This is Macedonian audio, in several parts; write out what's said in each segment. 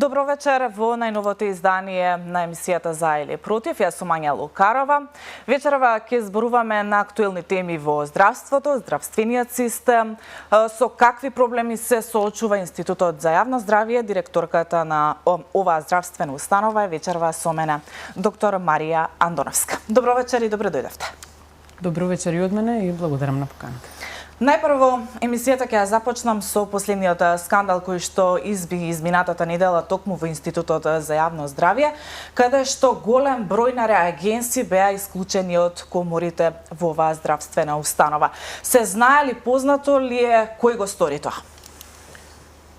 Добро вечер во најновото издание на емисијата За или против. Јас сум Ања Лукарова. Вечерва ќе зборуваме на актуелни теми во здравството, здравствениот систем, со какви проблеми се соочува Институтот за јавно здравје. Директорката на оваа здравствена установа е вечерва со мене, доктор Марија Андоновска. Добро вечер и добро дојдовте. Добро вечер и од мене и благодарам на поканата. Најпрво, емисијата ќе ја започнам со последниот скандал кој што изби изминатата недела токму во Институтот за јавно здравје, каде што голем број на реагенси беа исклучени од коморите во оваа здравствена установа. Се знае ли, познато ли е кој го стори тоа?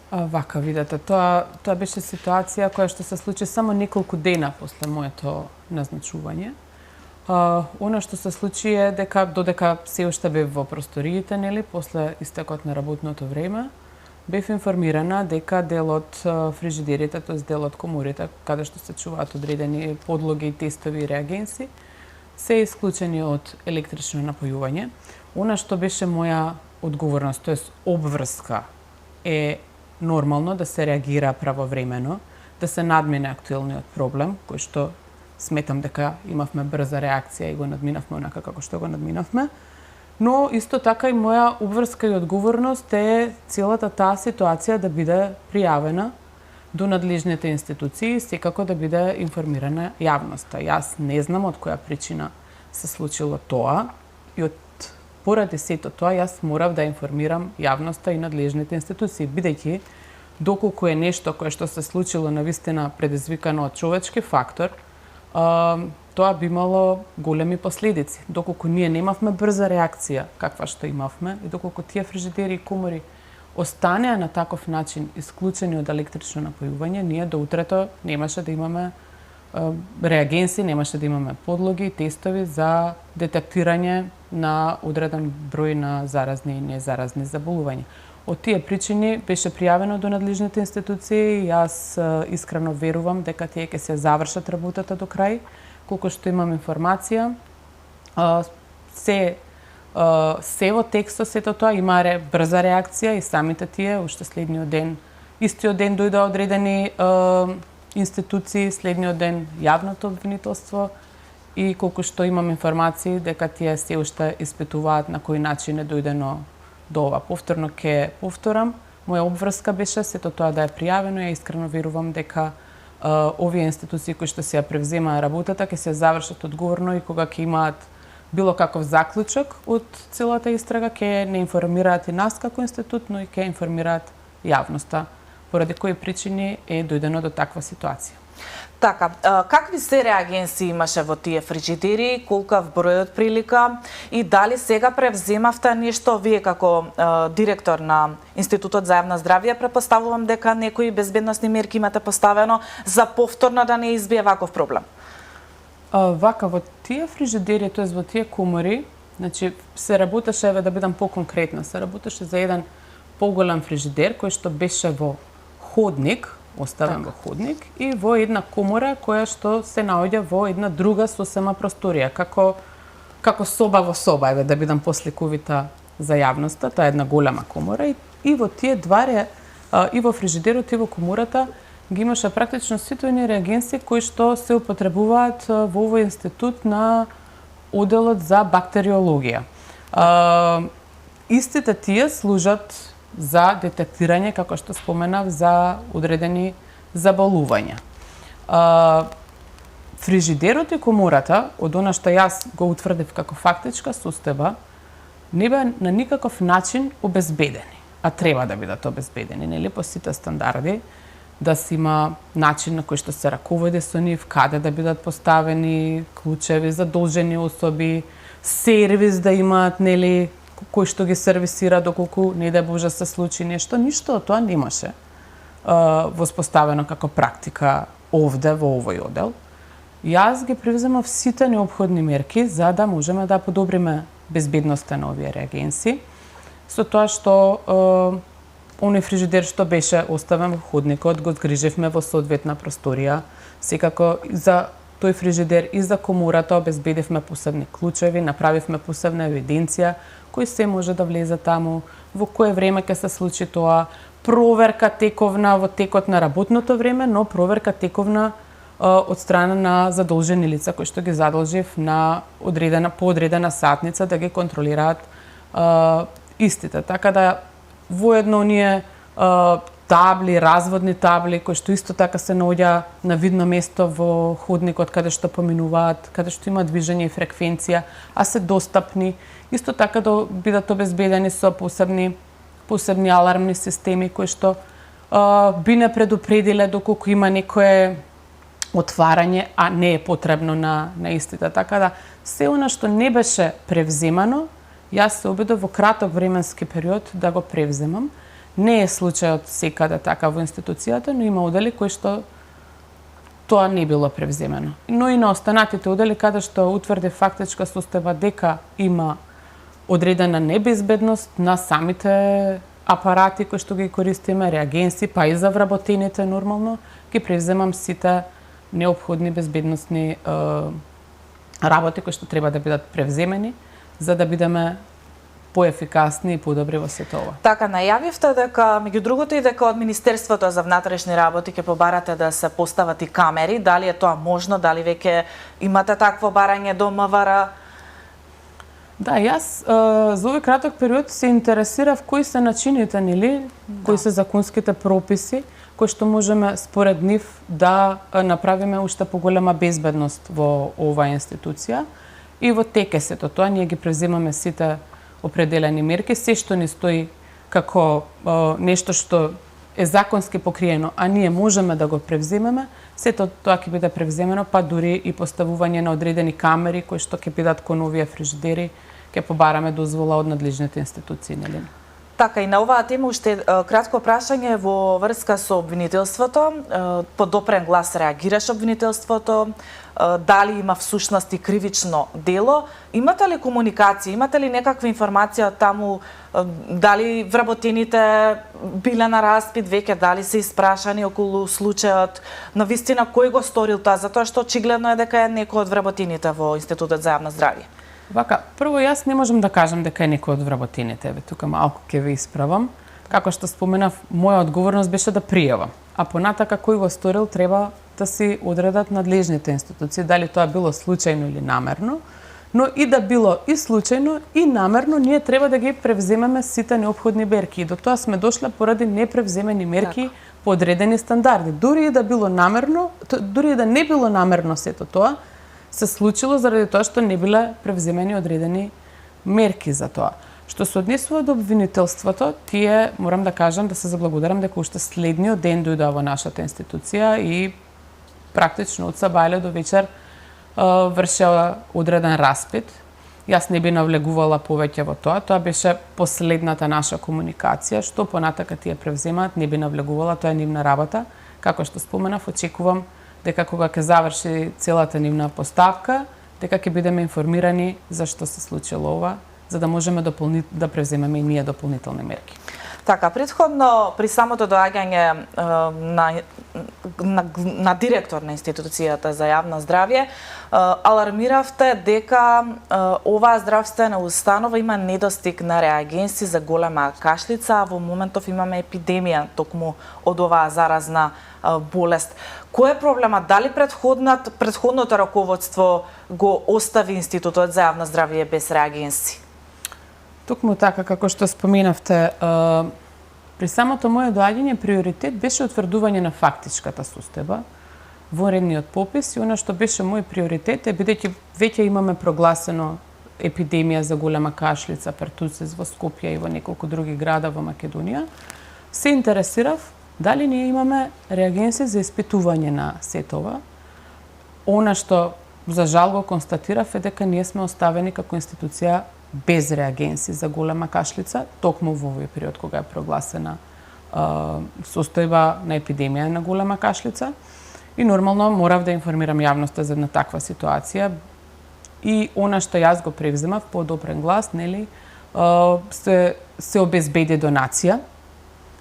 Вака, видете, тоа беше ситуација која што се случи само неколку дена после моето назначување. Она што се случи е дека додека се уште бев во просториите, нели, после истекот на работното време, бев информирана дека дел од фрижидерите, тоест дел од коморите, каде што се чуваат одредени подлоги, тестови и реагенси, се исклучени од електрично напојување. Она што беше моја одговорност, тоест обврска, е нормално да се реагира правовремено, да се надмине актуелниот проблем, кој што сметам дека имавме брза реакција и го надминавме онака како што го надминавме. Но исто така и моја обврска и одговорност е целата таа ситуација да биде пријавена до надлежните институции и секако да биде информирана јавноста. Јас не знам од која причина се случило тоа и поради сето тоа јас морав да информирам јавноста и надлежните институции, бидејќи доколку е нешто кое што се случило навистина предизвикано од човечки фактор, тоа би имало големи последици. Доколку ние немавме брза реакција, каква што имавме, и доколку тие фрижидери и комори останеа на таков начин исклучени од електрично напојување, ние до утрето немаше да имаме реагенси, немаше да имаме подлоги и тестови за детектирање на одреден број на заразни и незаразни заболувања. Од тие причини беше пријавено до надлежните институции и јас искрено верувам дека тие ќе се завршат работата до крај. Колку што имам информација, се во текстот сето тоа има брза реакција и самите тие уште следниот ден, истиот ден дојдоа одредени институции, следниот ден јавното обвинителство и колку што имам информации дека тие се уште испитуваат на кој начин е дојдено до ова. Повторно ќе повторам, моја обврска беше сето тоа да е пријавено и искрено верувам дека овие институции кои што се ја превземаа работата ќе се завршат одговорно и кога ќе имаат било каков заклучок од целата истрага ќе не информираат и нас како институт, но и ќе информираат јавноста поради кои причини е дојдено до таква ситуација. Така, какви се реагенси имаше во тие фрижидери, колкав бројот прилика и дали сега превземавте нешто вие како директор на Институтот за јавно здравје? Претпоставувам дека некои безбедносни мерки имате поставено за повторно да не избие ваков проблем. Вака, во тие фрижидери, тоест во тие комори, значи се работеше, да бидам поконкретна, се работеше за еден поголем фрижидер кој што беше во ходник, оставен во ходник и во една комора која што се наоѓа во една друга сосема просторија, како соба во соба, да бидам посликувита за јавноста, тоа е една голема комора и во тие и во фрижидерот и во комората ги имаше практично сите оние реагенси кои што се употребуваат во овој институт на оделот за бактериологија. Истите тие служат за детектирање, како што споменав, за одредени заболувања. Фрижидерот и комората, од она што јас го утврдив како фактичка состојба, не беа на никаков начин обезбедени, а треба да бидат обезбедени, нели, по сите стандарди, да се има начин на кој што се раководи со нив, каде да бидат поставени клучеви, задолжени особи, сервис да имаат, нели, кој што ги сервисира доколку не да Боже се случи нешто, ништо од тоа немаше воспоставено како практика овде во овој одел. Јас ги превземав сите неопходни мерки за да можеме да подобриме безбедноста на овие реагенси, со тоа што оној фрижидер што беше оставен во ходникот го згриживме во соодветна просторија, секако за тој фрижидер и за комората обезбедивме посебни клучеви, направивме посебна евиденција кој се може да влезе таму, во кое време ќе се случи тоа, проверка тековна во текот на работното време, но проверка тековна од страна на задолжени лица кои што ги задолжив на поодредена сатница да ги контролираат истите. Така да воедно оние табли, разводни табли, кои што исто така се наоѓа на видно место во ходникот каде што поминуваат, каде што има движење и фреквенција, а се достапни, исто така да бидат обезбедени со посебни алармни системи кои што би не предупредиле доколку има некое отварање, а не е потребно на истите. Така да се она што не беше превземано, јас се обидов во краток временски период да го превземам. Не е случајот секаде така во институцијата, но има одели кои што тоа не било превземено. Но и на останатите одели каде што утврди фактичка состојба дека има одредена небезбедност на самите апарати кои што ги користиме, реагенси, па и за вработените нормално, ги превземам сите неопходни безбедносни работи кои што треба да бидат превземени за да бидеме поефикасни и подобри во сето ова. Така, најавивте дека, меѓу другото и дека од Министерството за внатрешни работи ќе побарате да се постават и камери. Дали е тоа можно? Дали веќе имате такво барање до МВР? Да, јас за овој краток период се интересирав кои се начините, нели, кои се законските прописи, кои што можеме според нив да направиме уште поголема безбедност во оваа институција. И во тек е сето тоа, ние ги превземаме сите определени мерки, се што ни стои како нешто што е законски покриено, а ние можеме да го превземеме, сето тоа ќе биде превземено, па дури и поставување на одредени камери кои што ќе бидат кон овие фрижидери, ќе побараме дозвола од надлежните институции, нели? Така, и на оваа тема уште кратко прашање во врска со обвинителството. По допрен глас реагираш обвинителството, дали има всушност и кривично дело. Имате ли комуникација, имате ли некаква информација од таму, дали вработените биле на распит веќе, дали се испрашани околу случајот, на вистина кој го сторил тоа, затоа што очигледно е дека е некој од вработените во Институтот за јавно здравје? Вака, прво јас не можам да кажам дека е некој од вработените, еве тука малку ќе ве исправам. Како што споменав, моја одговорност беше да пријавам, а понатака кој го сторил треба да си одредат надлежните институции, дали тоа било случајно или намерно, но и да било и случајно и намерно, ние треба да ги превземеме сите неопходни мерки. И до тоа сме дошле поради непревземени мерки по одредени стандарди. Дури и да било намерно, дури и да не било намерно сето тоа, се случило заради тоа што не биле превземени одредени мерки за тоа. Што се однесува до обвинителството, тие, морам да кажам, да се заблагодарам дека уште следниот ден дојдоа во нашата институција и практично од сабајле до вечер вршеа одреден распит. Јас не би навлегувала повеќе во тоа. Тоа беше последната наша комуникација, што понатака тие превземаат, не би навлегувала, тоа е нивна работа. Како што споменав, очекувам дека кога ќе заврши целата нивна поставка, дека ќе бидеме информирани за што се случило ова, за да можеме да превземеме и ние дополнителни мерки. Така, предходно при самото доаѓање на директор на Институцијата за јавно здравје, алармиравте дека оваа здравствена установа има недостиг на реагенси за голема кашлица, а во моментов имаме епидемија токму од оваа заразна болест. Кој е проблемот? Дали предходното раководство го остави Институтот за јавно здравје без реагенси? Токму така, како што споменавте, при самото моје доаѓање приоритет беше утврдување на фактичката состојба во редниот попис и она што беше мој приоритет е, бидејќи веќе имаме прогласено епидемија за голема кашлица, пертуцис во Скопје и во неколку други града во Македонија, се интересирав дали ние имаме реагенси за испитување на сето ова. Она што за жал го констатирав е дека ние сме оставени како институција без реагенси за голема кашлица, токму во овој период кога е прогласена состојба на епидемија на голема кашлица. И нормално морав да информирам јавноста за една таква ситуација. И она што јас го превземав по допрен глас, нели, се обезбеди донација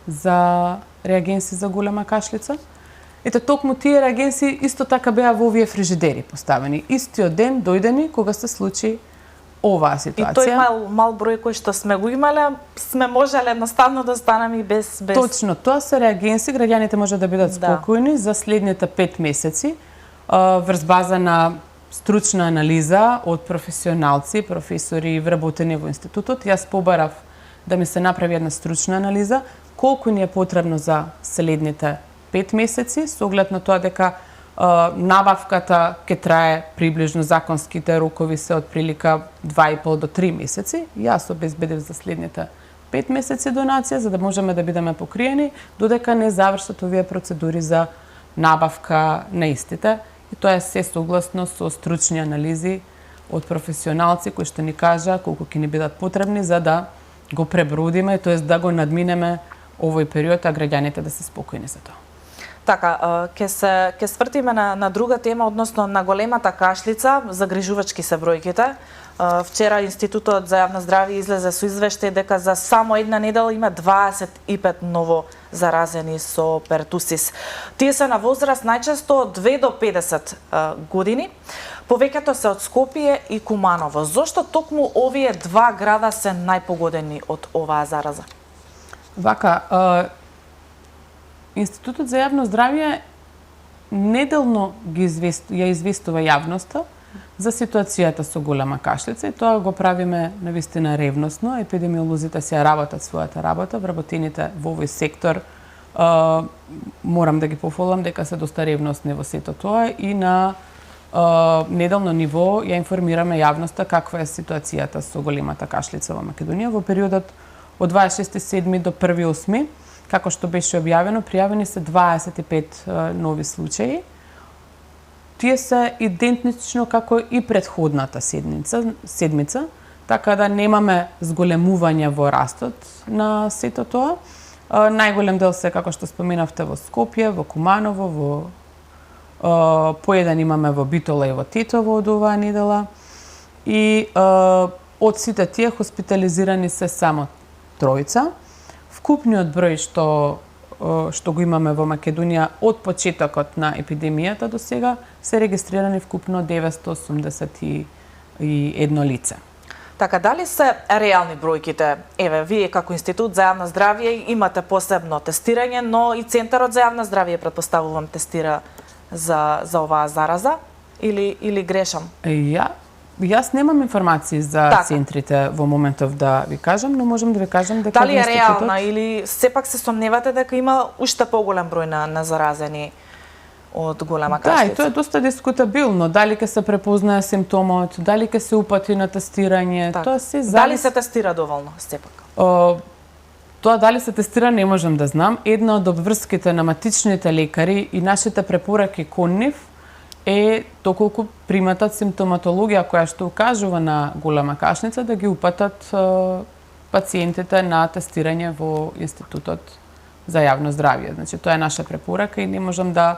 за реагенси за голема кашлица. Ете, токму тие реагенси исто така беа во овие фрижидери поставени. Истиот ден дојдени кога се случи оваа И ситуација. тој мал број кој што сме го имале, сме можеле едноставно да останеме и без... Точно, тоа се реагенси, граѓаните може да бидат спокојни за следните 5 месеци врз база на стручна анализа од професионалци, професори вработени во институтот. Јас побарав да ми се направи една стручна анализа колку ни е потребно за следните 5 месеци, со оглед на тоа дека набавката ќе трае приближно, законските рокови се од прилика 2,5 до 3 месеци. Јас обезбедив за следните 5 месеци донација, за да можеме да бидеме покриени, додека не завршат овие процедури за набавка на истите. И тоа е се согласно со стручни анализи од професионалци кои што ни кажа колку ќе ни бидат потребни за да го пребродиме, тоест да го надминеме овој период, а граѓаните да се спокојни за тоа. Така, ќе свртиме на друга тема, односно на големата кашлица, загрижувачки се бројките. Вчера Институтот за јавно здравје излезе со извештај дека за само една недела има 25 ново заразени со пертусис. Тие се на возраст најчесто 2 до 50 години. Повеќето се од Скопје и Куманово. Зошто токму овие два града се најпогодени од оваа зараза? Вака, Институтот за јавно здравје неделно ја известува јавноста за ситуацијата со голема кашлица и тоа го правиме навистина ревносно. Епидемиолозите си ја работат својата работа, вработените во овој сектор морам да ги пофолам дека се доста ревностни во сето тоа и на неделно ниво ја информираме јавноста каква е ситуацијата со големата кашлица во Македонија во периодот од 26.7. до 1.8. Како што беше објавено, пријавени се 25 нови случаи. Тие се идентично како и претходната седмица, така да немаме зголемување во растот на сето тоа. Најголем дел се, како што споменавте, во Скопје, во Куманово, по еден имаме во Битола и во Тетово од оваа недела. И од сите тие хоспитализирани се само тројца. Вкупниот број што го имаме во Македонија од почетокот на епидемијата до сега се регистрирани вкупно 981 лице. Така, дали се реални бројките? Еве, вие како Институт за јавно здравје имате посебно тестирање, но и Центарот за јавно здравје претпоставувам тестира за оваа зараза или грешам? Јас немам информации за центрите во моментов да ви кажам, но можам да ви кажам дека дали е реална или сепак се сомневате дека има уште поголем број на заразени од голема кашлица? Да, и тоа е доста дискутабилно. Дали ќе се препознае симптомот, дали ќе се упати на тестирање, тоа се зависи. Дали се тестира доволно сепак? Тоа дали се тестира не можам да знам. Една од обврските на матичните лекари и нашите препораки кон нив е доколку приматат симптоматологија која што укажува на голема кашлица да ги упатат пациентите на тестирање во Институтот за јавно здравје. Значи тоа е наша препорака и не можам да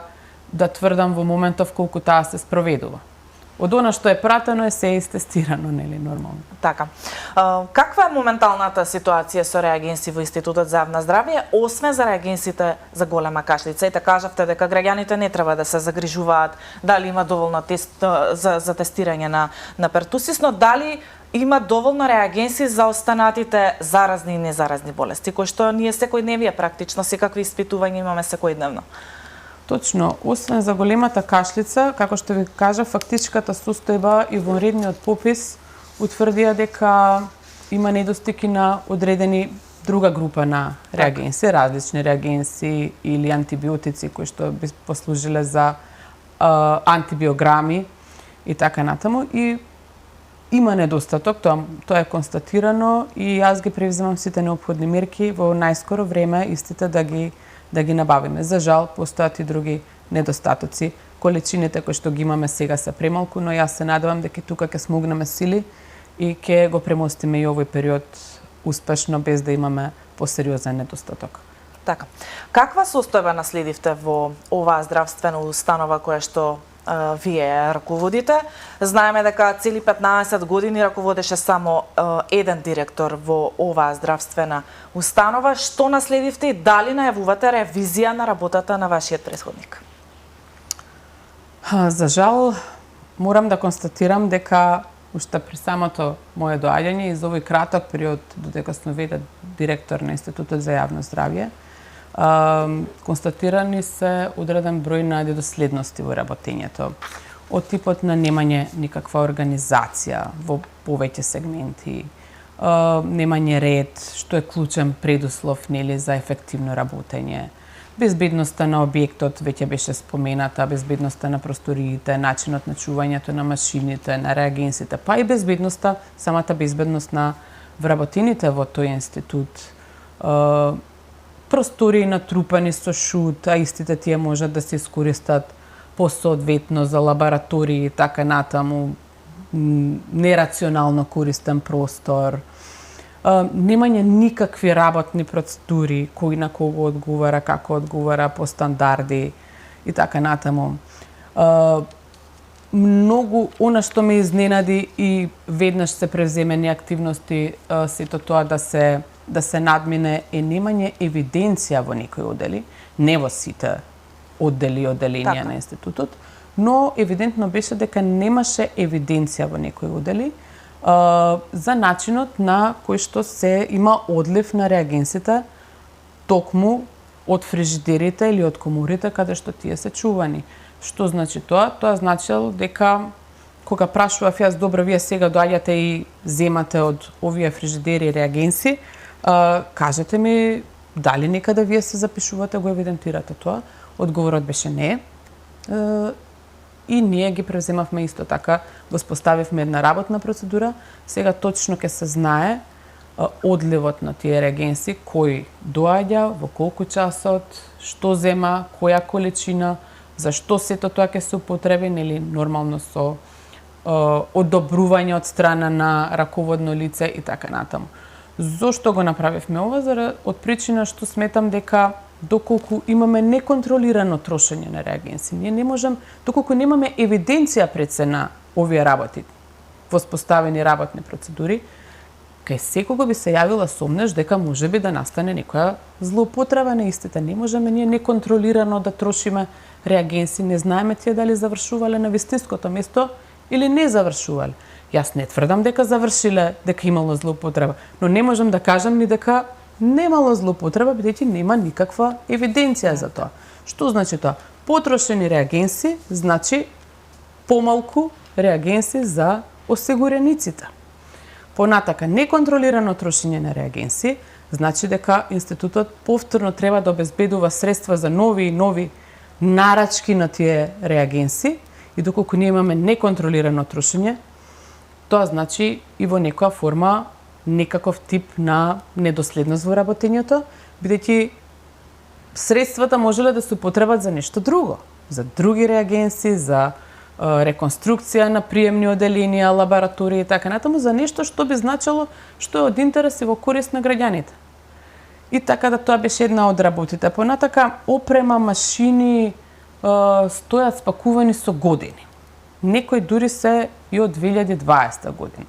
тврдам во моментов колку таа се спроведува. Од она што е пратено е се истестирано, нели, нормално. Така. Каква е моменталната ситуација со реагенси во Институтот за јавно здравје, освен за реагенсите за голема кашлица? Ете, кажавте дека граѓаните не треба да се загрижуваат дали има доволно тест за тестирање на пертусис, но дали има доволно реагенси за останатите заразни и незаразни болести, кои што ние секојдневие практично секакви испитувања имаме секојдневно? Точно, освен за големата кашлица, како што ви кажа, фактичката состојба и вонредниот попис утврдија дека има недостиг на одредени друга група на реагенси, различни реагенси или антибиотици кои што би послужиле за антибиограми и така натаму. И има недостаток, тоа е констатирано и јас ги превземам сите неопходни мерки во најскоро време истите да ги набавиме. За жал, постојат и други недостатоци. Количините кои што ги имаме сега се премалку, но јас се надевам дека тука ќе смогнеме сили и ќе го премостиме и овој период успешно без да имаме посериозен недостаток. Така. Каква состојба наследивте во оваа здравствена установа која што вие раководите? Знаеме дека цели 15 години раководеше само еден директор во оваа здравствена установа. Што наследивте и дали најавувате ревизија на работата на вашиот претходник? За жал, морам да констатирам дека уште при самото мое доаѓање и за овој краток период додека сум веќе директор на Институтот за јавно здравје, констатирани се одреден број на недоследности во работењето. Од типот на немање никаква организација во повеќе сегменти, немање ред, што е клучен предуслов нели за ефективно работење. Безбедноста на објектот веќе беше спомената, безбедноста на просториите, начинот на чувањето на машините, на реагенсите, па и безбедноста, самата безбедност на вработените во тој институт. Простории натрупани со шут, а истите тие можат да се искористат посоодветно за лаборатории, така натаму, нерационално користен простор. Немање никакви работни процедури, кој на кого одговара, како одговара по стандарди и така натаму. Многу, она што ме изненади и веднаш се превземени активности, сето тоа да се надмине е немање евиденција во некои оддели, не во сите оддели и одделенија на институтот, но евидентно беше дека немаше евиденција во некои оддели за начинот на кој што се има одлив на реагенсите токму од фрижидерите или од коморите каде што тие се чувани. Што значи тоа? Тоа значило дека кога прашував јас, добро, вие сега доаѓате и земате од овие фрижидери реагенси, кажете ми дали некаде вие се запишувате, го евидентирате тоа? Одговорот беше не. И ние ги превземавме исто така, го споставивме една работна процедура. Сега точно ќе се знае одливот на тие реагенси, кој доаѓа, во колку часот, што зема, која количина, зашто сето тоа ќе се употреби, нели нормално со одобрување од страна на раководно лице и така натаму. Зошто го направивме ова? Од причина што сметам дека доколку имаме неконтролирано трошење на реагенси, ние не можем, доколку немаме евиденција пред се на овие работи, воспоставени работни процедури, кај секого би се јавила сомнеш дека можеби да настане некоја злоупотреба на истите. Не можеме ние неконтролирано да трошиме реагенси, не знаеме тие дали завршувале на вистинското место или не завршувале. Јас не тврдам дека завршиле, дека имало злоупотреба, но не можам да кажам ни дека немало злоупотреба, бидејќи нема никаква евиденција за тоа. Што значи тоа? Потрошени реагенси значи помалку реагенси за осигурениците. Понатака, неконтролирано трошење на реагенси значи дека институтот повторно треба да обезбедува средства за нови и нови нарачки на тие реагенси и доколку ние имаме неконтролирано трошење, тоа значи и во некоја форма некаков тип на недоследност во работењето, бидејќи средствата можеле да се употребат за нешто друго, за други реагенси, за реконструкција на приемни оделенија, лаборатории и така натаму, за нешто што би значило што е од интерес и во корист на граѓаните. И така да тоа беше една од работите. Понатака, опрема, машини стојат спакувани со години. Некои дури се и од 2020 година.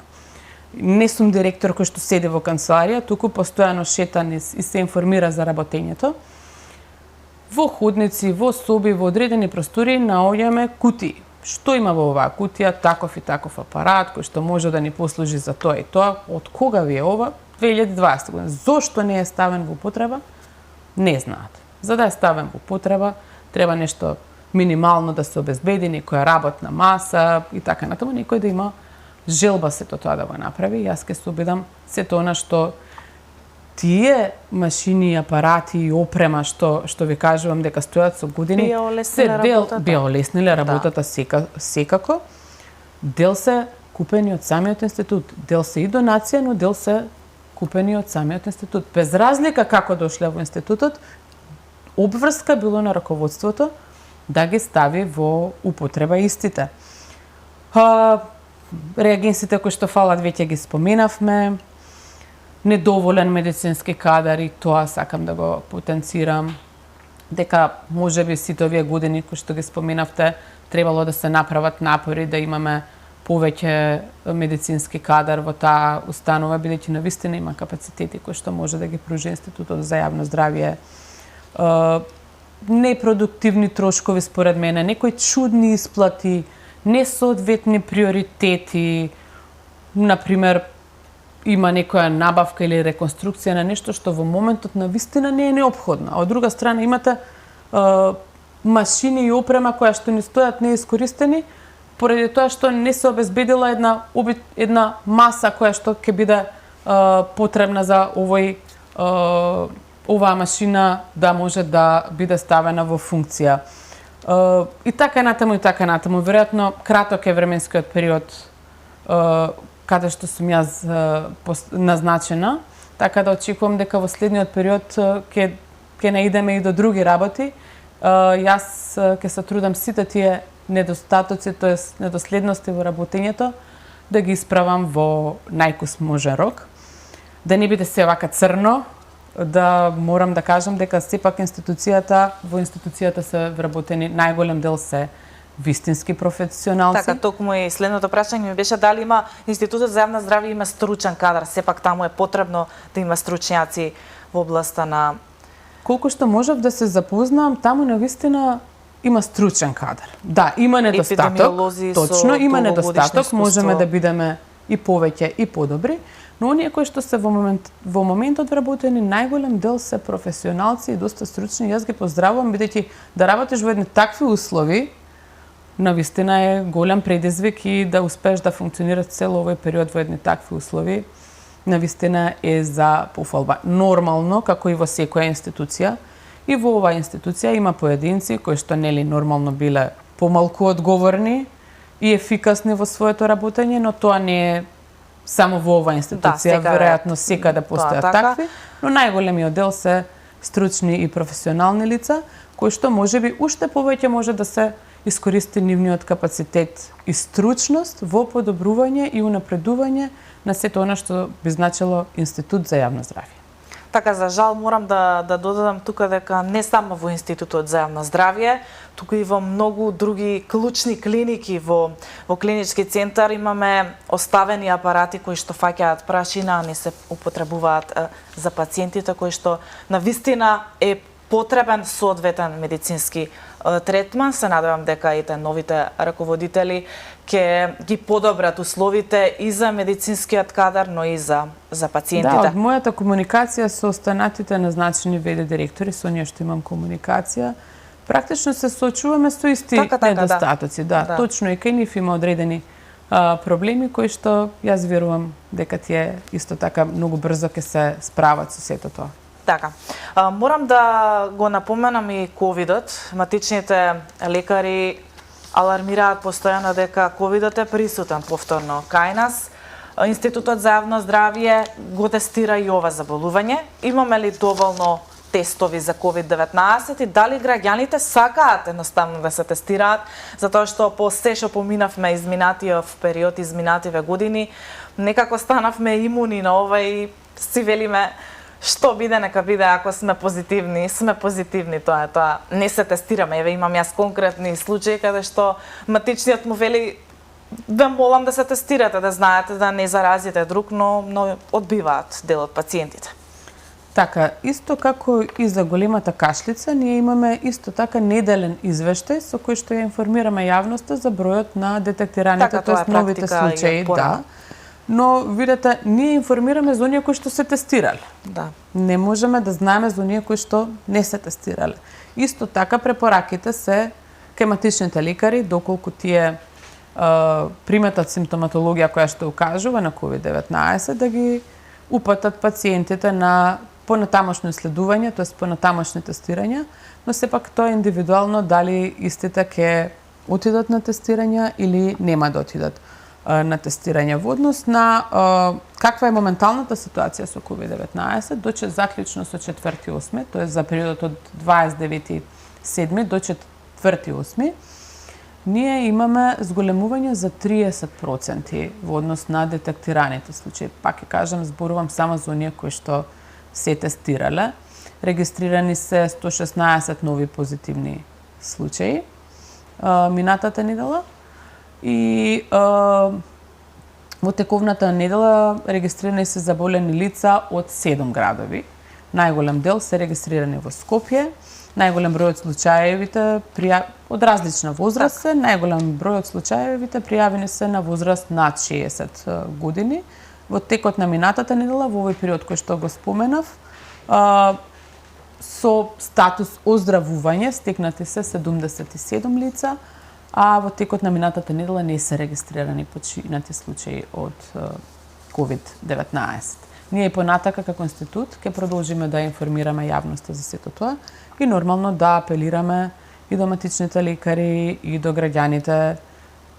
Не сум директор кој што седи во канцеларија, туку постојано шетам и се информира за работењето. Во ходници, во соби, во одредени простории наоѓаме кутии. Што има во оваа кутија? Таков и таков апарат кој што може да ни послужи за тоа и тоа. Од кога ви е ова? 2020 година. Зошто не е ставен во употреба? Не знаат. За да е ставен во употреба, треба нешто минимално да се обезбеди, некоја работна маса и така натаму, некој да има желба сето тоа да го направи. Јас ќе се обидам сето она што тие машини, апарати и опрема што ви кажувам дека стојат со години, би олесниле работата секако. Дел се купени од самиот институт, дел се и донација, но дел се купени од самиот институт. Без разлика како дошле во институтот, обврска било на раководството да ги стави во употреба истите. Реагенсите кои што фалат веќе ги споменавме, недоволен медицински кадар и тоа сакам да го потенцирам, дека можеби сите овие години кои што ги споменавте требало да се направат напори да имаме повеќе медицински кадар во таа установа, бидејќи навистина има капацитети кои што може да ги пружи Институтот за јавно здравје. Непродуктивни трошкови според мене, некои чудни исплати, несоодветни приоритети, например, има некоја набавка или реконструкција на нешто што во моментот на вистина не е неопходно. А од друга страна имате машини и опрема која што не стојат неискористени, поради тоа што не се обезбедила една маса која што ќе биде потребна за оваа машина да може да биде ставена во функција. И така натаму. Веројатно, краток е временскиот период каде што сум јас назначена, така да очекувам дека во следниот период ќе наидеме и до други работи. Јас ќе се трудам сите тие недостатоци, тоест недоследности во работењето, да ги исправам во најкус можен рок. Да не биде се вака црно, да морам да кажам дека сепак во институцијата се вработени најголем дел се вистински професионалци. Така, токму и следното прашање ми беше дали има Институтот за јавно здравје има стручен кадар, сепак таму е потребно да има стручњаци во областа на... Колку што можев да се запознам, таму навистина има стручен кадар. Да, има недостаток, точно, има недостаток, можеме да бидеме и повеќе и подобри, но оние кои што се во моментот вработени, најголем дел се професионалци и доста стручни. Јас ги поздравувам, бидејќи да работиш во едни такви услови, навистина е голем предизвик и да успееш да функционираш цело овој период во едни такви услови, навистина е за пофалба. Нормално, како и во секоја институција, и во оваа институција има поединци кои што нели нормално биле помалку одговорни и ефикасни во своето работење, но тоа не е само во оваа институција, веројатно секаде постојат такви, но најголемиот дел се стручни и професионални лица, кои што можеби уште повеќе може да се искористи нивниот капацитет и стручност во подобрување и унапредување на сето она што би значило Институт за јавно здравје. Така, за жал, морам да додадам тука дека не само во Институтот за јавно здравје, туку и во многу други клучни клиники во клинички центар имаме оставени апарати кои што фаќаат прашина, а не се употребуваат за пациентите кои што навистина е потребен соодветен медицински третман. Се надевам дека и новите раководители ќе ги подобрат условите и за медицинскиот кадар, но и за пациентите. Да, од мојата комуникација со останатите назначени ВД директори, со оние што имам комуникација, практично се соочуваме со исти недостатоци. Да, точно и кај нив има одредени проблеми кои што јас верувам дека тие исто така многу брзо ќе се справат со сето тоа. Така. Морам да го напоменам и ковидот. Матичните лекари алармираат постојано дека ковидот е присутен повторно кај нас. Институтот за јавно здравје го тестира и ова заболување. Имаме ли доволно тестови за COVID-19 и дали граѓаните сакаат едноставно да се тестираат, затоа што по се што поминавме изминатиот период, изминативе години, некако станавме имуни на ова и си велиме што биде, нека биде, ако сме позитивни, тоа е тоа. Не се тестираме, еве имам јас конкретни случаи каде што матичниот му вели да молам да се тестирате, да знаете да не заразите друг, но одбиваат дел од пациентите. Така, исто како и за големата кашлица, ние имаме исто така неделен извештај со кој што ја информираме јавноста за бројот на детектираните, тоест новите случаи, да. Но, видете, ние информираме за оние кои што се тестирале. Да. Не можеме да знаеме за оние кои што не се тестирале. Исто така, препораките се кај матичните лекари, доколку тие приметат симптоматологија која што укажува на COVID-19, да ги упатат пациентите на понатамошно исследување, т.е. понатамошни тестирања, но сепак тоа е индивидуално дали истите ќе отидат на тестирања или нема да отидат на тестирање. Во однос на каква е моменталната ситуација со COVID-19, заклучно со 4.8, т.е. за периодот од 29.7 до 4.8, ние имаме зголемување за 30% во однос на детектираните случаи. Пак ќе кажам, зборувам само за оние кои што се тестирале. Регистрирани се 116 нови позитивни случаи минатата недела и во тековната недела регистрирани се заболени лица од 7 градови. Најголем дел се регистрирани во Скопје, најголем број од случаевите од различна возраст се, најголем број од случаевите пријавени се на возраст над 60 години. Во текот на минатата недела, во овој период кој што го споменав, со статус оздравување стекнати се 77 лица, а во текот на минатата недела не се регистрирани починати случаи од COVID-19. Ние понатака како институт ќе продолжиме да информираме јавноста за сето тоа и нормално да апелираме и до матичните лекари и до граѓаните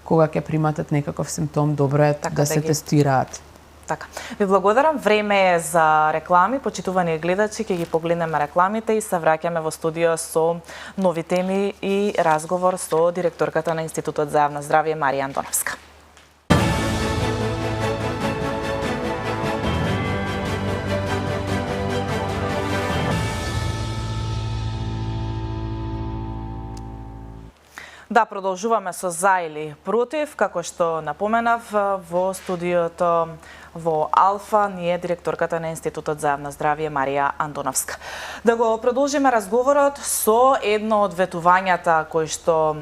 кога ќе приматат некаков симптом, добро е да се тестираат. Така. Ви благодарам. Време е за реклами. Почитувани гледачи, ќе ги погледнеме рекламите и се враќаме во студио со нови теми и разговор со директорката на Институтот за јавно здравје Марија Антоновска. Да, продолжуваме со за или против, како што напоменав во студиото во Алфа, ние директорката на Институтот за јавно здравје Марија Антоновска. Да го продолжиме разговорот со едно од ветувањата кои што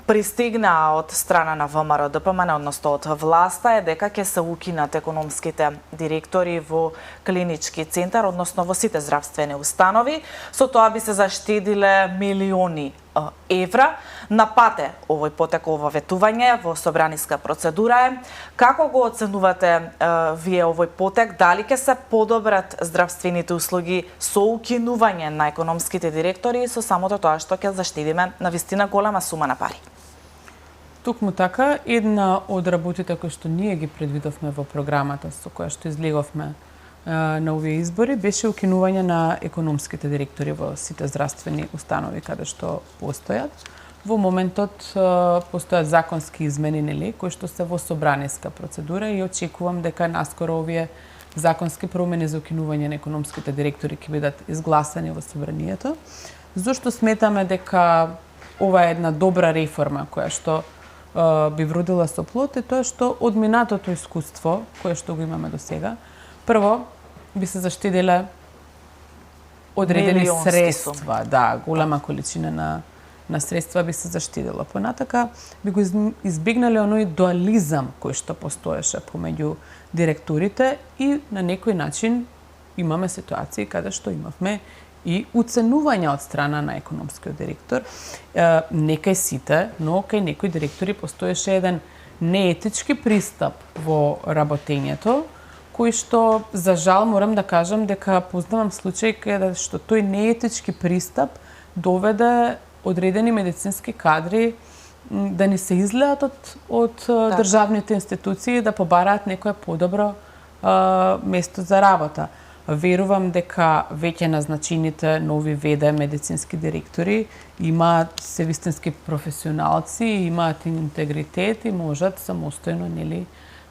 пристигна од страна на ВМРО ДПМН, односно од власта, е дека ќе се укинат економските директори во клинички центар, односно во сите здравствени установи. Со тоа би се заштедиле милиони евра. На пат е овој потек, ова ветување во собраниска процедура е. Како го оценувате вие овој потек? Дали ќе се подобрат здравствените услуги со укинување на економските директори и со самото тоа што ќе заштедиме навистина голема сума на пари? Токму така, една од работите кои што ние ги предвидовме во програмата со која што излеговме на овие избори беше укинување на економските директори во сите здравствени установи каде што постојат. Во моментот постојат законски измени, нели, кои што се во собраниска процедура и очекувам дека наскоро овие законски промени за укинување на економските директори ќе бидат изгласани во собранието. Зошто сметаме дека ова е една добра реформа која што би вродила со плод е тоа што од минатото искуство кое што го имаме до сега, прво би се заштедиле одредени средства, да, голема количина на средства би се заштедила. Понатака би го избегнале оној дуализам кој што постоеше помеѓу директорите и на некој начин имаме ситуации каде што имавме и уценување од страна на економскиот директор. Не кај сите, но кај некои директори постоеше еден неетички пристап во работењето, кој што, за жал, морам да кажам дека познавам случај каде што тој неетички пристап доведе одредени медицински кадри да не се излеат од државните институции да побараат некое подобро место за работа. Верувам дека веќе назначените нови ВД медицински директори имаат се вистински професионалци, имаат интегритет и можат самостојно, нели,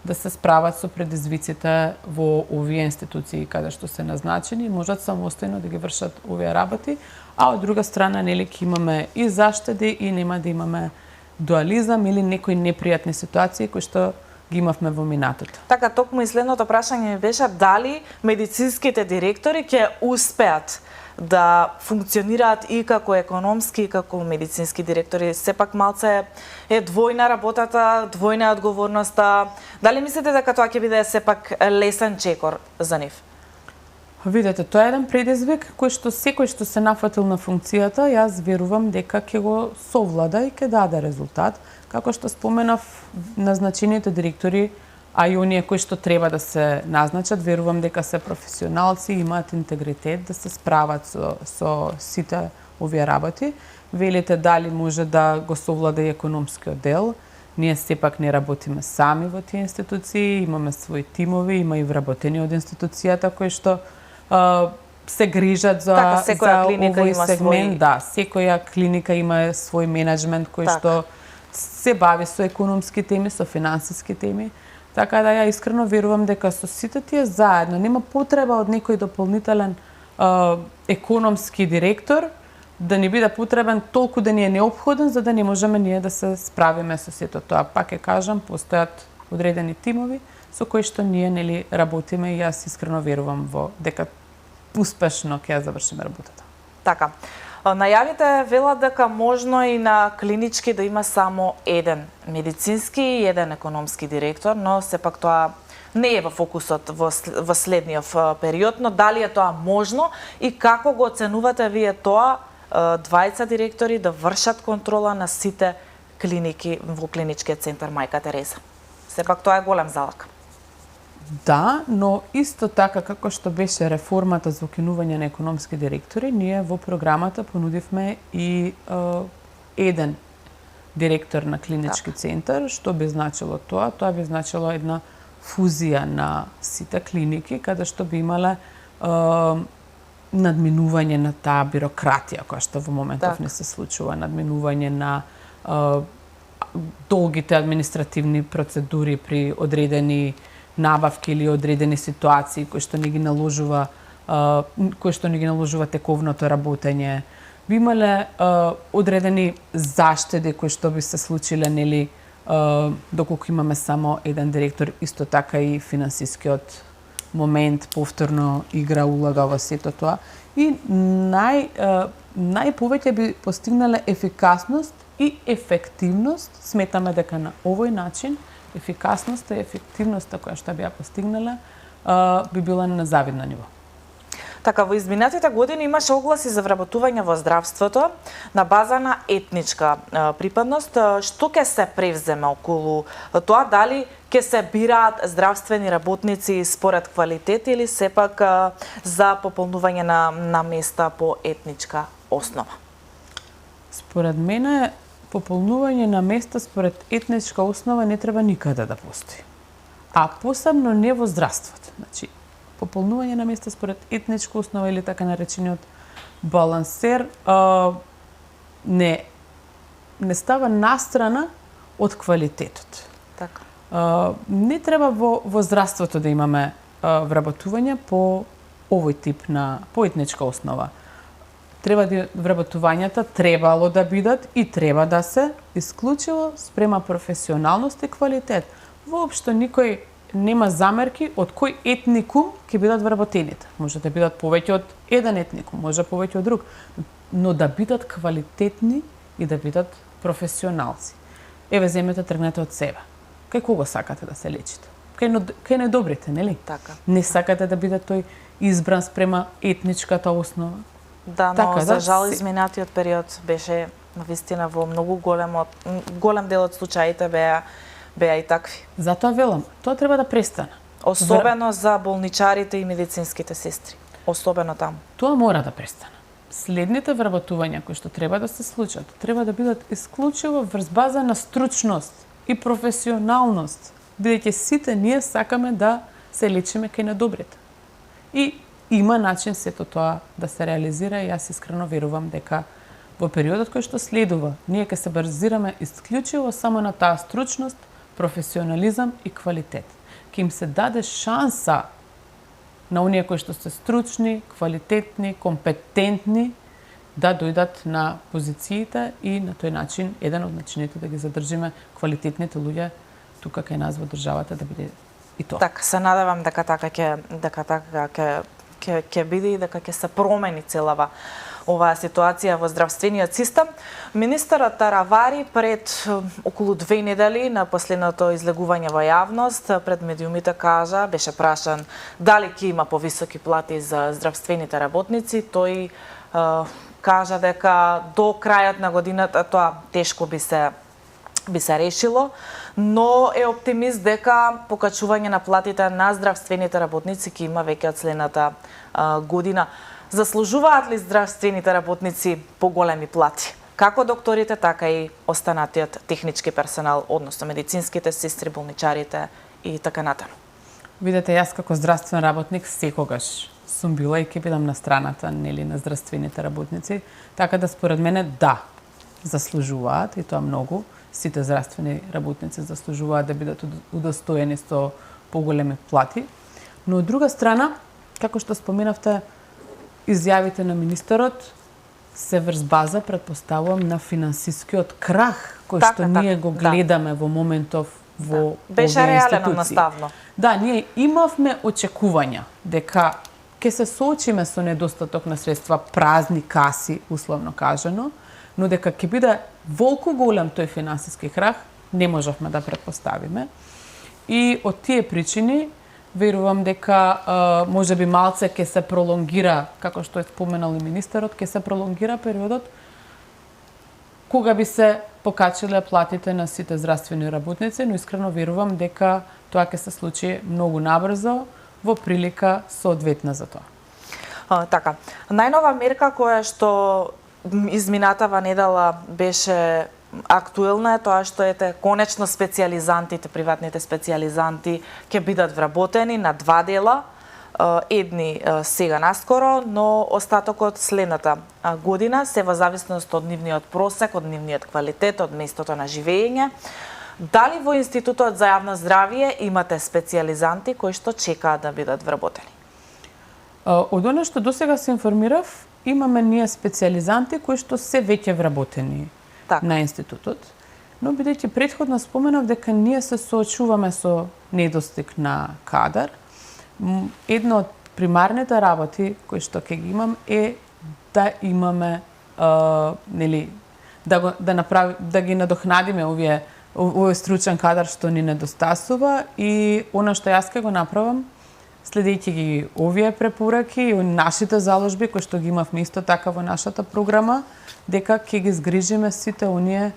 да се справат со предизвиците во овие институции каде што се назначени, можат самостојно да ги вршат овие работи, а од друга страна, нели, ќе имаме и заштеди и нема да имаме дуализам или некои непријатни ситуации кои што ги имавме во минатото. Така, токму и следното прашање ми беше дали медицинските директори ќе успеат да функционираат и како економски и како медицински директори. Сепак малце е двојна работата, двојна одговорноста. Дали мислите дека тоа ќе биде сепак лесен чекор за нив? Видете, тоа е еден предизвик кој што секој што се нафатил на функцијата, јас верувам дека ќе го совлада и ќе даде резултат. Како што споменав, назначените директори, а и оние кои што треба да се назначат, верувам дека се професионалци, имаат интегритет да се справат со сите овие работи. Велите дали може да го совлада и економскиот дел. Ние сепак не работиме сами во тие институции, имаме своји тимови, има и вработени од институцијата кои што се грижат за овој сегмент. Да, секоја клиника има свој менеджмент кој што се бави со економски теми, со финансиски теми. Така да ја искрено верувам дека со сите тие заедно нема потреба од некој дополнителен економски директор да ни биде потребен толку да ни е неопходен за да не можеме ние да се справиме со сето тоа. Пак ќе кажам, постојат одредени тимови со кои што ние, нели, работиме и јас искрено верувам во дека успешно ќе ја завршиме работата. Така. Најавите велат дека можно и на клинички да има само еден медицински и еден економски директор, но сепак тоа не е во фокусот во следниот период, но дали е тоа можно и како го оценувате вие тоа двајца директори да вршат контрола на сите клиники во клиничкиот центар Мајка Тереза? Сепак тоа е голем залак. Да, но исто така како што беше реформата за укинување на економски директори, ние во програмата понудивме и еден директор на клинички центар, што би значило тоа? Тоа би значило една фузија на сите клиники, каде што би имале надминување на таа бирократија која што во моментов не се случува, надминување на долгите административни процедури при одредени набавки или одредени ситуации кои што не ги наложува тековното работење. Би имале одредени заштеди кои што би се случиле, нели, доколку имаме само еден директор, исто така и финансискиот момент повторно игра улога во сето тоа. И најповеќе би постигнале ефикасност и ефективност. Сметаме дека на овој начин ефикасноста и ефективноста која што би ја постигнале би била на завидно ниво. Така, во изминатите години имаше огласи за вработување во здравството на база на етничка припадност. Што ќе се превземе околу тоа? Дали ќе се бираат здравствени работници според квалитет или сепак за пополнување на места по етничка основа? Според мене, пополнување на места според етничка основа не треба никаде да постои. А посебно не во здравството. Значи, пополнување на места според етничка основа или така наречениот балансер не става настрана од квалитетот. Така. Не треба во здравството да имаме вработување по овој тип по етничка основа. Вработувањата требало да бидат и треба да се исклучиво спрема професионалност и квалитет. Воопшто никој нема замерки од кој етникум ќе бидат вработените. Може да бидат повеќе од еден етникум, може повеќе од друг, но да бидат квалитетни и да бидат професионалци. Еве, земете, тргнете од себе. Кај кого сакате да се лечите? Кај најдобрите, нели? Така. Не сакате да биде тој избран спрема етничката основа. Да, но така, за жал изминатиот период беше навистина во многу голем дел од случаите беа и такви. Затоа велам, тоа треба да престане. Особено за болничарите и медицинските сестри. Особено таму. Тоа мора да престане. Следните вработувања кои што треба да се случат, треба да бидат исклучиво врз база на стручност и професионалност, бидејќи сите ние сакаме да се лечиме кај најдобрите. И има начин сето тоа да се реализира и јас искрено верувам дека во периодот кој што следува, ние ќе се базираме исклучиво само на таа стручност, професионализам и квалитет. Ке им се даде шанса на оние кои што се стручни, квалитетни, компетентни да дојдат на позициите и на тој начин еден од начините да ги задржиме квалитетните луѓе тука кај нас во државата да биде и тоа. Така, се надевам дека така ќе биде и дека ќе се промени целава оваа ситуација во здравствениот систем. Министерот Таравари пред околу 2 недели на последното излегување во јавност пред медиумите кажа, беше прашан дали ќе има повисоки плати за здравствените работници. Тој кажа дека до крајот на годината тоа тешко би се решило, но е оптимист дека покачување на платите на здравствените работници ќе има веќе од следната година. Заслужуваат ли здравствените работници поголеми плати? Како докторите, така и останатиот технички персонал, односно медицинските сестри, болничарите и така натаму. Видете, јас како здравствен работник секогаш сум била и ќе бидам на страната, нели, на здравствените работници, така да според мене да, заслужуваат и тоа многу. Сите здравствени работници заслужуваат да бидат удостоени со поголеми плати. Но од друга страна, како што споменавте, изјавите на министерот се врз база, предпоставувам, на финансискиот крах кој што ние го гледаме во моментов во беше реален наставно. Да, ние имавме очекувања дека ќе се соочиме со недостаток на средства, празни каси, условно кажано, но дека ќе биде волку голем тој финансиски крах, не можевме да претпоставиме. И од тие причини, верувам дека можеби малце ќе се пролонгира, како што е споменал и министерот, ќе се пролонгира периодот кога би се покачиле платите на сите здравствени работници, но искрено верувам дека тоа ќе се случи многу набрзо во прилика соодветна за тоа. Така, најнова мерка која што изминатава недела беше актуелна е тоа што конечно специјализантите, приватните специјализанти ќе бидат вработени на 2 дела, едни сега наскоро, но остатокот следната година, се во зависност од нивниот просек, од нивниот квалитет, од местото на живење. Дали во Институтот за јавно здравје имате специјализанти кои што чекаат да бидат вработени? Од она што досега се информирав, имаме ние специјализанти кои што се веќе вработени на Институтот, но бидејќи претходно споменав дека ние се соочуваме со недостиг на кадар, едно од примарните работи кои што ќе ги имам е да имаме да ги надокнадиме овој стручен кадар што ни недостасува, и она што јас ќе го направам следејќи ги овие препораки и нашите заложби кои што ги имавме исто така во нашата програма, дека ќе ги згрижиме сите оние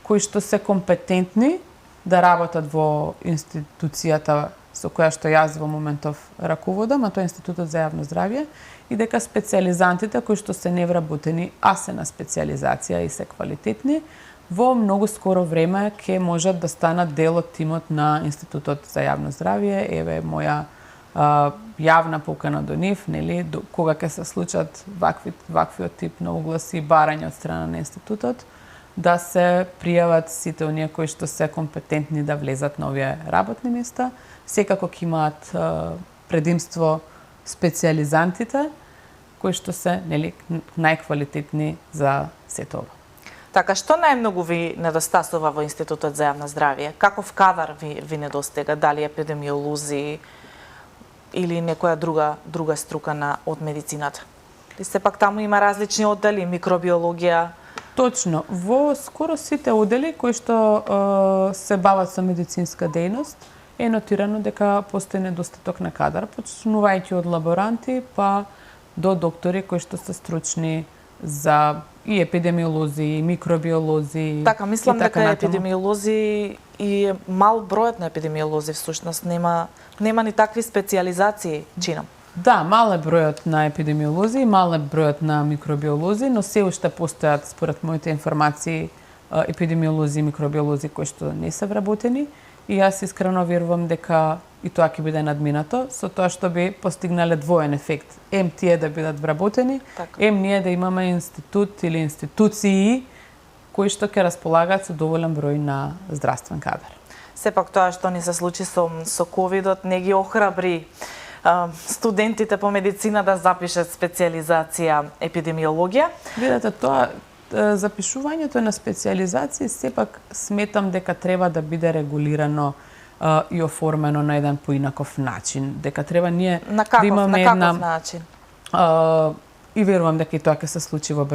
кои што се компетентни да работат во институцијата со која што јас во моментов раководам, а тоа е Институтот за јавно здравје, и дека специјализантите кои што се невработени, а се на специјализација и се квалитетни, во многу скоро време ќе можат да станат дел од тимот на Институтот за јавно здравје. Еве моја јавна покана до нив, нели, кога ќе се случат ваквиот тип на огласи и барања од страна на Институтот, да се пријават сите оние кои што се компетентни да влезат на овие работни места. Секако ќе имаат предимство специјализантите, кои што се, нели, најквалитетни за сето ова. Така, што најмногу ви недостасува во Институтот за јавно здравје? Каков кадар ви недостига? Дали епидемиолози или некоја друга струка од медицината? И сепак таму има различни оддели, микробиологија. Точно. Во скоро сите оддели кои што се бават со медицинска дејност, е нотирано дека постои недостаток на кадар, почнувајќи од лаборанти па до доктори кои што се стручни за и епидемиолози, и микробиолози. Така, мислам дека епидемиолози и мал бројот на епидемиолози всушност нема ни такви специјализации, чинам. Да, мал е бројот на епидемиолози, мал е бројот на микробиолози, но се уште постојат, според моите информации, епидемиолози и микробиолози кои што не се вработени, и јас искрено верувам дека и тоа ќе биде надминато, со тоа што би постигнале двоен ефект. Ем тие да бидат вработени, ем ние да имаме институт или институции кои што ќе располагаат со доволен број на здравствен кадар. Сепак тоа што ни се случи со ковидот не ги охрабри студентите по медицина да запишат специјализација епидемиологија. Видете, тоа запишувањето на специјализации сепак сметам дека треба да биде регулирано и оформено на еден поинаков начин. Дека треба ние да имаме една начин? И верувам дека и тоа ќе се случи во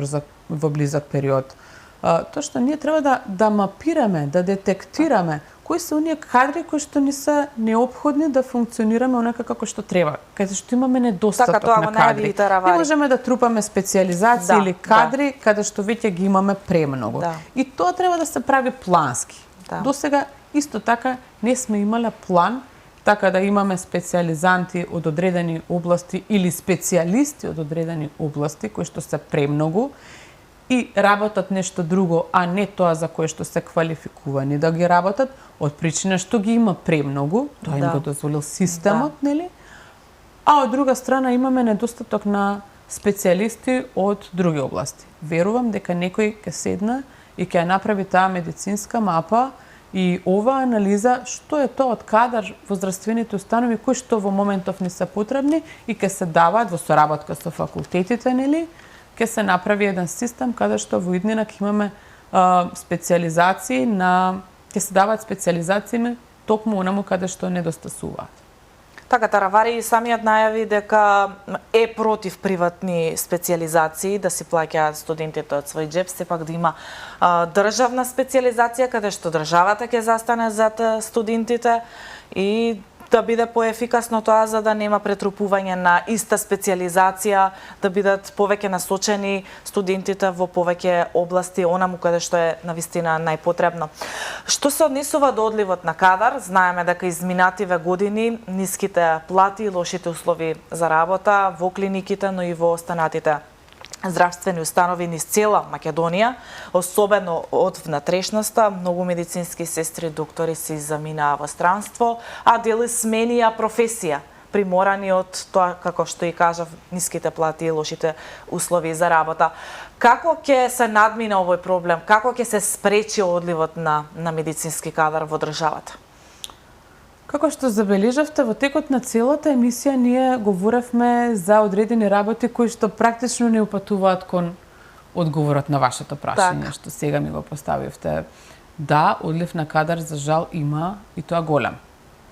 близок период. Тоа што ние треба да мапираме, да детектираме кои се оние кадри кои што ни се неопходни да функционираме онака како што треба, каде што имаме недостаток на кадри. Не можеме да трупаме специјализација или кадри каде што веќе ги имаме премногу. И тоа треба да се прави плански. Досега исто така не сме имале план така да имаме специјализанти од одредени области или специјалисти од одредени области кои што се премногу и работат нешто друго, а не тоа за кое што се квалификувани да ги работат, од причина што ги има премногу, тоа им го дозволил системот, нели? А од друга страна имаме недостаток на специјалисти од други области. Верувам дека некој ќе седне и ќе направи таа медицинска мапа и ова анализа што е тоа од кадар во здравствените установи кои што во моментов не се потребни и ќе се даваат во соработка со факултетите, нели? Ќе се направи еден систем каде што во иднина ќе имаме специјализации ќе се даваат специјализации токму онаму каде што недостасуваат. Така, Таравари самиот најави дека е против приватни специализации, да си плаќаат студентите од свој џеб, сепак да има државна специализација каде што државата ќе застане зад студентите и да биде поефикасно тоа за да нема претрупување на иста специализација, да бидат повеќе насочени студентите во повеќе области, онаму каде што е навистина најпотребно. Што се однесува до одливот на кадар, знаеме дека изминативе години ниските плати и лошите услови за работа во клиниките, но и во останатите здравствени установи низ цела Македонија, особено од внатрешноста, многу медицински сестри, доктори се заминаа во странство, а дели сменија професија, приморани од тоа, како што и кажав, ниските плати и лошите услови за работа. Како ќе се надмине овој проблем? Како ќе се спречи одливот на медицински кадар во државата? Како што забележавте, во текот на целата емисија ние говоревме за одредени работи кои што практично не упатуваат кон одговорот на вашето прашање, што сега ми го поставивте. Да, одлив на кадар за жал има и тоа голем.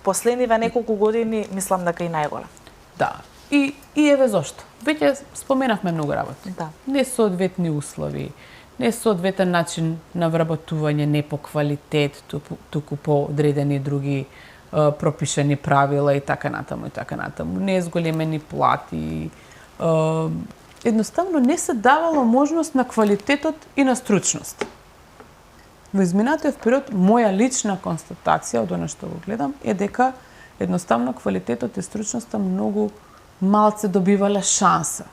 Последниве неколку години мислам дека и најголем. Да. И еве зошто. Веќе споменавме многу работи. Да. Несоодветни услови, несоодветен начин на вработување, не по квалитет, туку по одредени други пропишани правила и така натаму и така натаму. Неизголемени плати. Едноставно не се давало можност на квалитетот и на стручност. Во изминатиот период, моја лична констатација од она што го гледам е дека едноставно квалитетот и стручноста многу малце добивале шанса.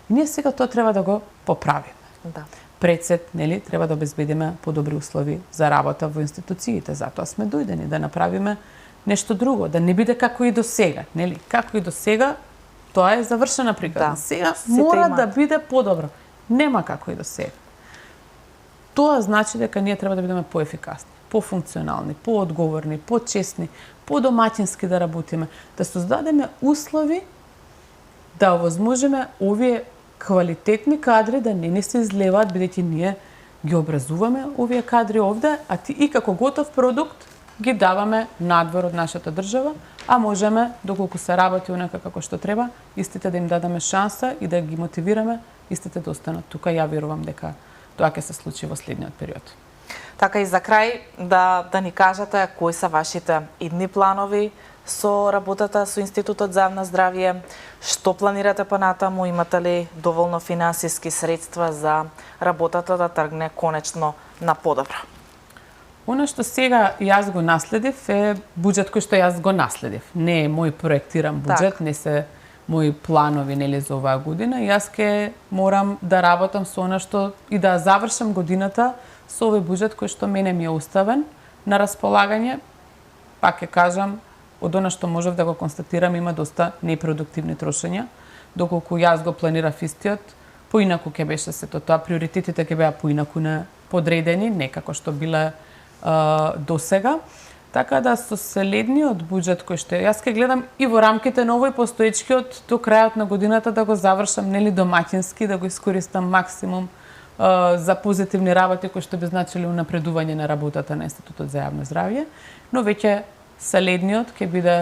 И ние сега тоа треба да го поправиме. Да. Пред се, нели, треба да обезбедиме подобри услови за работа во институциите. Затоа сме дојдени да направиме нешто друго, да не биде како и до сега, нели? Како и до сега, тоа е завршена приказна. Да, сега мора да биде подобро. Нема како и до сега. Тоа значи дека ние треба да бидеме поефикасни, пофункционални, поодговорни, почесни, подомаќински да работиме, да создадеме услови да овозможиме овие квалитетни кадри да не ни се излеваат, бидејќи ние ги образуваме овие кадри овде, а ти и како готов продукт ги даваме надвор од нашата држава, а можеме, доколку се работи онака како што треба, истите да им дадеме шанса и да ги мотивираме, истите да останат тука. Ја верувам дека тоа ќе се случи во следниот период. Така и за крај да ни кажете кои се вашите идни планови со работата со Институтот за јавно здравје, што планирате понатаму, имате ли доволно финансиски средства за работата да тргне конечно на подобро? Она што сега јас го наследив е буџет кој што јас го наследив. Не е мој проектиран буџет, не се мои планови нели за оваа година. Јас ке морам да работам со она што и да завршам годината со овој буџет кој што мене ми е оставен на располагање. Пак ќе кажам, од она што можев да го констатирам, има доста непродуктивни трошења, доколку јас го планирав истиот, поинаку ќе беше сето тоа, приоритетите ќе беа поинаку подредени, не како што биле до сега. Така да со следниот буџет кој што јас ќе гледам и во рамките на овој постоечкиот до крајот на годината да го завршам нели домаќински, да го искористам максимум за позитивни работи кои што би значило унапредување на работата на Институтот за јавно здравје, но веќе следниот ќе биде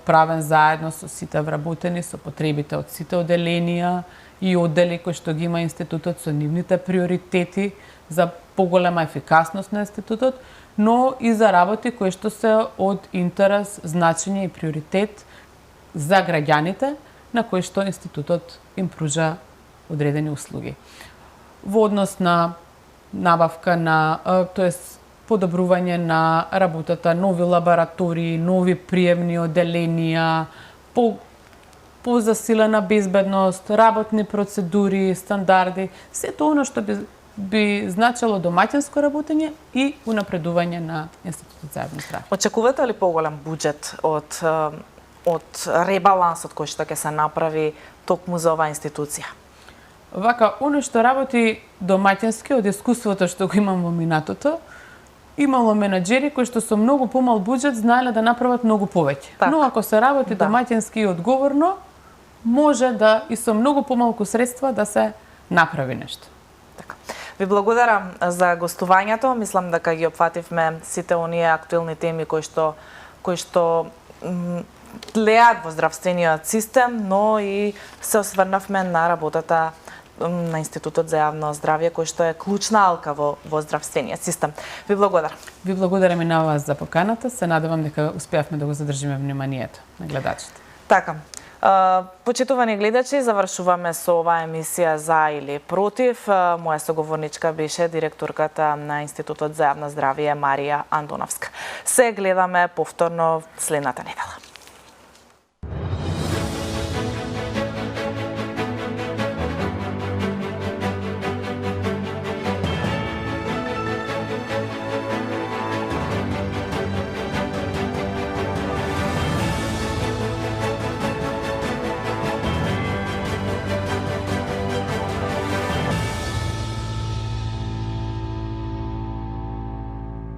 правен заедно со сите вработени, со потребите од сите оделенија и оддели кои што ги има Институтот, со нивните приоритети за поголема ефикасност на Институтот, но и за работи кои што се од интерес, значење и приоритет за граѓаните на кои што Институтот им пружа одредени услуги. Во однос на набавка на, тоест подобрување на работата, нови лаборатории, нови приемни оделенија, позасилена безбедност, работни процедури, стандарди, сето оно што би значило домаќинско работење и унапредување на Институтот за јавно здравје. Очекувате ли поголем буџет од ребалансот кој што ќе се направи токму за оваа институција? Вака, оно што работи домаќински од искуството што го имам во минатото, имало менаџери кои што со многу помал буџет знаеле да направат многу повеќе. Так. Но ако се работи домаќински и одговорно, може да и со многу помалку средства да се направи нешто. Така. Ви благодарам за гостувањето. Мислам дека ги опфативме сите оние актуелни теми кои што тлеат во здравствениот систем, но и се осврнавме на работата на Институтот за јавно здравје, кој што е клучна алка во здравствениот систем. Ви благодарам. Ви благодарам и на вас за поканата. Се надевам дека успеавме да го задржиме вниманието на гледачите. Така. Почитувани гледачи, завршуваме со оваа емисија за или против. Моја соговорничка беше директорката на Институтот за јавно здравје Марија Андоновска. Се гледаме повторно следната недела.